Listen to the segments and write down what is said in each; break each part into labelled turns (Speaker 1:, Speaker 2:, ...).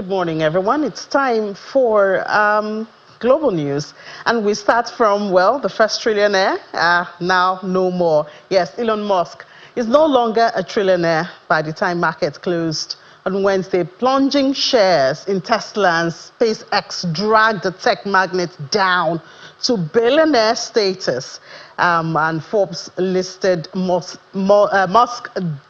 Speaker 1: Good morning, everyone. It's time for global news. And we start from, well, the first trillionaire, now no more. Yes, Elon Musk is no longer a trillionaire by the time markets closed on Wednesday. Plunging shares in Tesla and SpaceX dragged the tech magnate down to billionaire status. And Forbes listed Musk's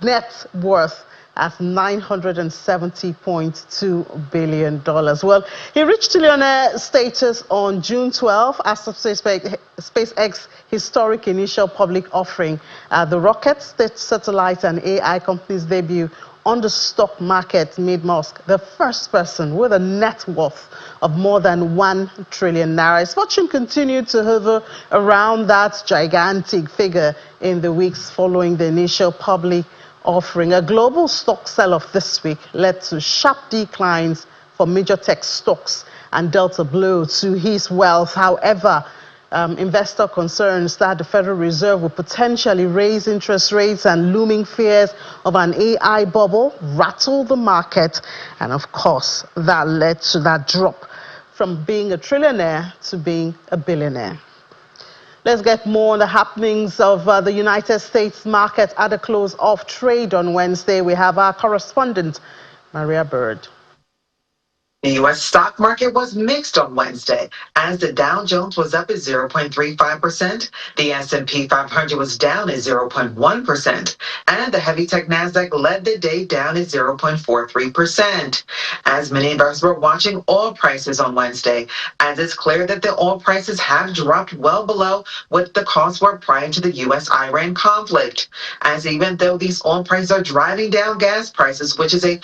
Speaker 1: net worth as $970.2 billion. Well, he reached trillionaire status on June 12 after SpaceX's historic initial public offering. The rocket, satellite, and AI company's debut on the stock market made Musk the first person with a net worth of more than $1 trillion. His fortune continued to hover around that gigantic figure in the weeks following the initial public offering. A global stock sell-off this week led to sharp declines for major tech stocks and dealt a blow to his wealth. However, investor concerns that the Federal Reserve will potentially raise interest rates and looming fears of an AI bubble rattled the market. And of course, that led to that drop from being a trillionaire to being a billionaire. Let's get more on the happenings of the United States market at the close of trade on Wednesday. We have our correspondent, Maria Bird.
Speaker 2: The U.S. stock market was mixed on Wednesday as the Dow Jones was up at 0.35%, the S&P 500 was down at 0.1%, and the heavy tech Nasdaq led the day down at 0.43%. As many investors were watching oil prices on Wednesday, as it's clear that the oil prices have dropped well below what the costs were prior to the U.S.-Iran conflict. As even though these oil prices are driving down gas prices, which is a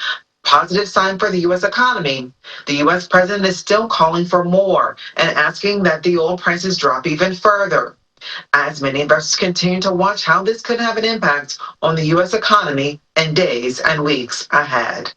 Speaker 2: positive sign for the U.S. economy, the U.S. president is still calling for more and asking that the oil prices drop even further. As many investors continue to watch how this could have an impact on the U.S. economy in days and weeks ahead.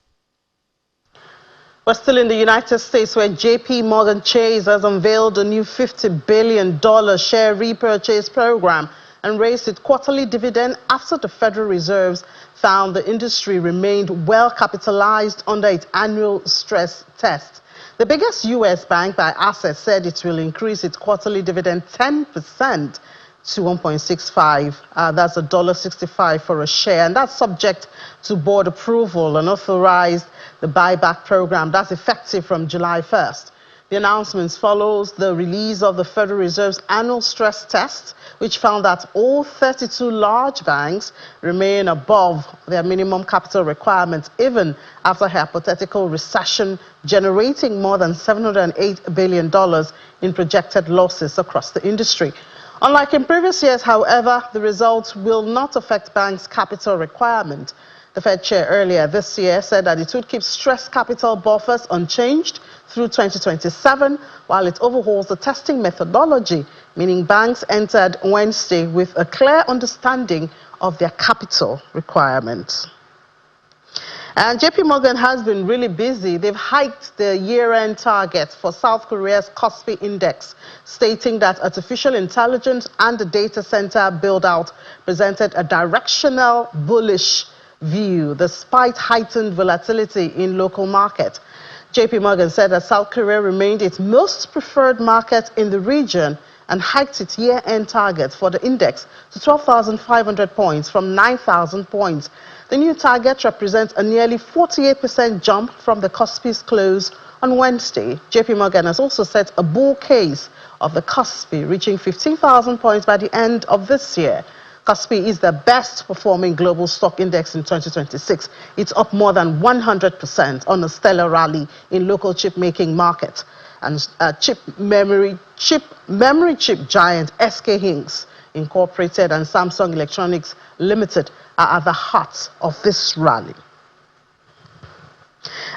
Speaker 1: We're still in the United States, where J.P. Morgan Chase has unveiled a new $50 billion share repurchase program and raised its quarterly dividend after the Federal Reserve found the industry remained well capitalized under its annual stress test. The biggest U.S. bank by assets said it will increase its quarterly dividend 10% to 1.65. That's $1.65 for a share, and that's subject to board approval and authorized the buyback program. That's effective from July 1st. The announcement follows the release of the Federal Reserve's annual stress test, which found that all 32 large banks remain above their minimum capital requirements, even after a hypothetical recession generating more than $708 billion in projected losses across the industry. Unlike in previous years, however, the results will not affect banks' capital requirement. The Fed chair earlier this year said that it would keep stress capital buffers unchanged through 2027 while it overhauls the testing methodology, meaning banks entered Wednesday with a clear understanding of their capital requirements. And J.P. Morgan has been really busy. They've hiked the year-end target for South Korea's Kospi index, stating that artificial intelligence and the data center build-out presented a directional bullish view despite heightened volatility in local market. J.P. Morgan said that South Korea remained its most preferred market in the region and hiked its year-end target for the index to 12,500 points from 9,000 points. The new target represents a nearly 48% jump from the Kospi's close on Wednesday. J.P. Morgan has also set a bull case of the Kospi, reaching 15,000 points by the end of this year. Kospi is the best performing global stock index in 2026. It's up more than 100% on a stellar rally in local chip making market. And memory chip giant SK Hynix Incorporated and Samsung Electronics Limited are at the heart of this rally.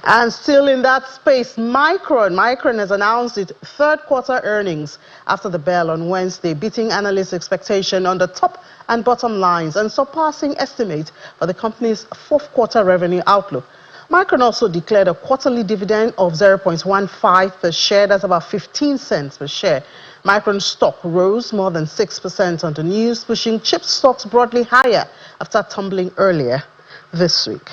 Speaker 1: And still in that space, Micron has announced its third quarter earnings after the bell on Wednesday, beating analysts' expectation on the top and bottom lines and surpassing estimates for the company's fourth quarter revenue outlook. Micron also declared a quarterly dividend of 0.15 per share. That's about 15 cents per share. Micron stock rose more than 6% on the news, pushing chip stocks broadly higher after tumbling earlier this week.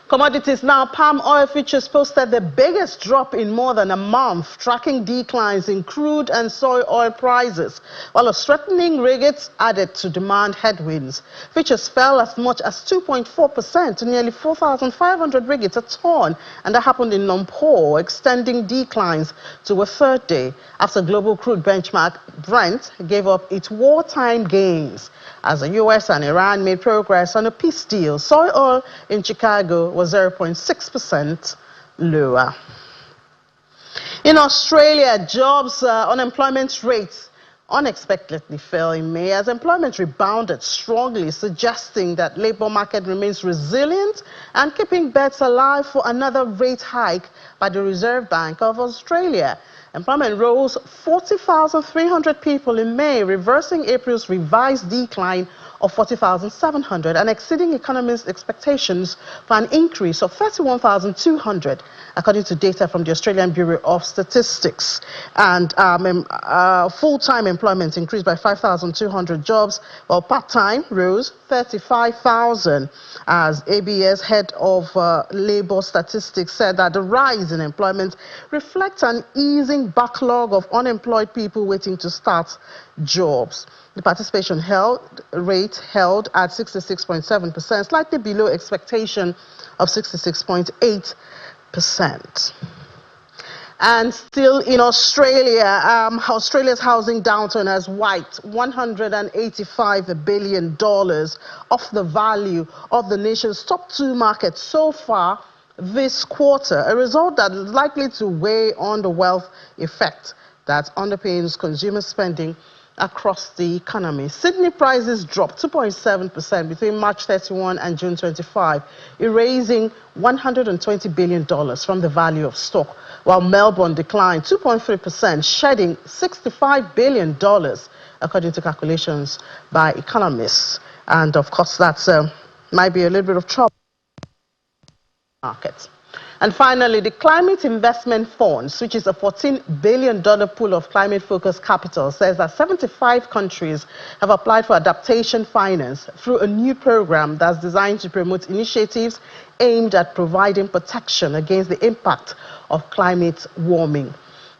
Speaker 1: Commodities now. Palm oil futures posted the biggest drop in more than a month, tracking declines in crude and soy oil prices, while a strengthening ringgit added to demand headwinds. Futures fell as much as 2.4% to nearly 4,500 ringgit a ton, and that happened in Lumpur, extending declines to a third day after global crude benchmark Brent gave up its wartime gains. As the US and Iran made progress on a peace deal, soy oil in Chicago was 0.6% lower. In Australia, unemployment rates unexpectedly fell in May as employment rebounded strongly, suggesting that labor market remains resilient and keeping bets alive for another rate hike by the Reserve Bank of Australia. Employment rose 40,300 people in May, reversing April's revised decline of 40,700 and exceeding economists' expectations for an increase of 31,200, according to data from the Australian Bureau of Statistics. And full-time employment increased by 5,200 jobs, while part-time rose 35,000, as ABS head of Labour Statistics said that the rise in employment reflects an easing backlog of unemployed people waiting to start jobs. The participation rate held at 66.7%, slightly below expectation of 66.8%. And still in Australia, Australia's housing downturn has wiped $185 billion off the value of the nation's top two markets so far this quarter, a result that is likely to weigh on the wealth effect that underpins consumer spending across the economy. Sydney prices dropped 2.7% between March 31 and June 25, erasing $120 billion from the value of stock, while Melbourne declined 2.3%, shedding $65 billion, according to calculations by economists. And of course, that might be a little bit of trouble in the markets. And finally, the Climate Investment Fund, which is a $14 billion pool of climate-focused capital, says that 75 countries have applied for adaptation finance through a new program that's designed to promote initiatives aimed at providing protection against the impact of climate warming.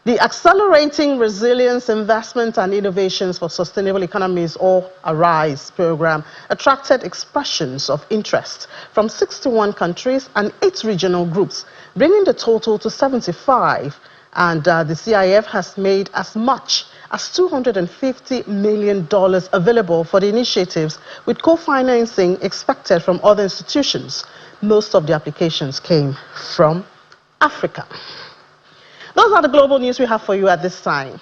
Speaker 1: The Accelerating Resilience, Investment and Innovations for Sustainable Economies, or ARISE program, attracted expressions of interest from 61 countries and 8 regional groups, bringing the total to 75. And the CIF has made as much as $250 million available for the initiatives, with co-financing expected from other institutions. Most of the applications came from Africa. Those are the global news we have for you at this time.